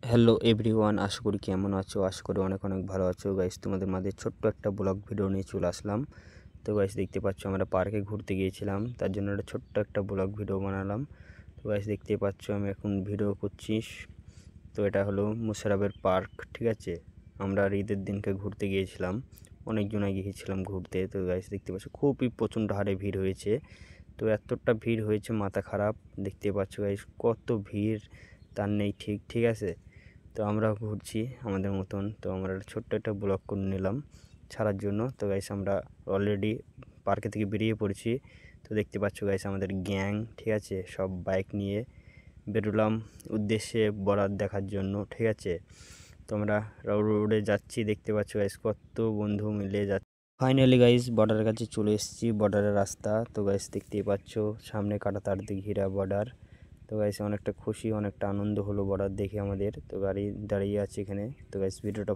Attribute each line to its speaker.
Speaker 1: Hello everyone, আশা করি কেমন আছো? আশা করি অনেক অনেক ভালো আছো গাইস। তোমাদের মাঝে ছোট্ট একটা ব্লগ ভিডিও নিয়ে চলে আসলাম। তো গাইস দেখতে পাচ্ছ আমরা পার্কে ঘুরতে গিয়েছিলাম, তার জন্য একটা ছোট্ট একটা ব্লগ ভিডিও বানালাম। তো গাইস দেখতেই পাচ্ছ আমি এখন ভিডিও করছি। তো এটা হলো মুশারফের পার্ক, ঠিক আছে। আমরা ঈদের দিনকে ঘুরতে গিয়েছিলাম, অনেকজনে গিয়েছিলাম ঘুরতে। তো গাইস দেখতে পাচ্ছ খুবই প্রচণ্ড হারে ভিড় হয়েছে। তো এতটা ভিড় হয়েছে মাথা খারাপ, দেখতে পাচ্ছ গাইস কত ভিড় তার নেই ঠিক, ঠিক আছে। তো আমরা ঘুরছি আমাদের মতন, তো আমরা ছোট্ট একটা ব্লগ করে নিলাম ছাড়ার জন্য। তো গাইস আমরা অলরেডি পার্কে থেকে বেরিয়ে পড়েছি। তো দেখতে পাচ্ছ গাইস আমাদের গ্যাং, ঠিক আছে, সব বাইক নিয়ে বেরোলাম উদ্দেশ্যে বর্ডার দেখার জন্য, ঠিক আছে। তো আমরা রোডে যাচ্ছি, দেখতে পাচ্ছ গাইস কত বন্ধু মিলে যাচ্ছি। ফাইনালি গাইস বর্ডারের কাছে চলে এসেছি, বর্ডারের রাস্তা। তো গাইস দেখতেই পাচ্ছ সামনে কাটা তার দিয়ে ঘেরা বর্ডার। তো গাইস অনেকটা খুশি, অনেকটা আনন্দ হলো বর্ডার দেখে আমাদের। তো গাড়ি দাঁড়িয়ে আছে এখানে। তো গাইস ভিডিওটা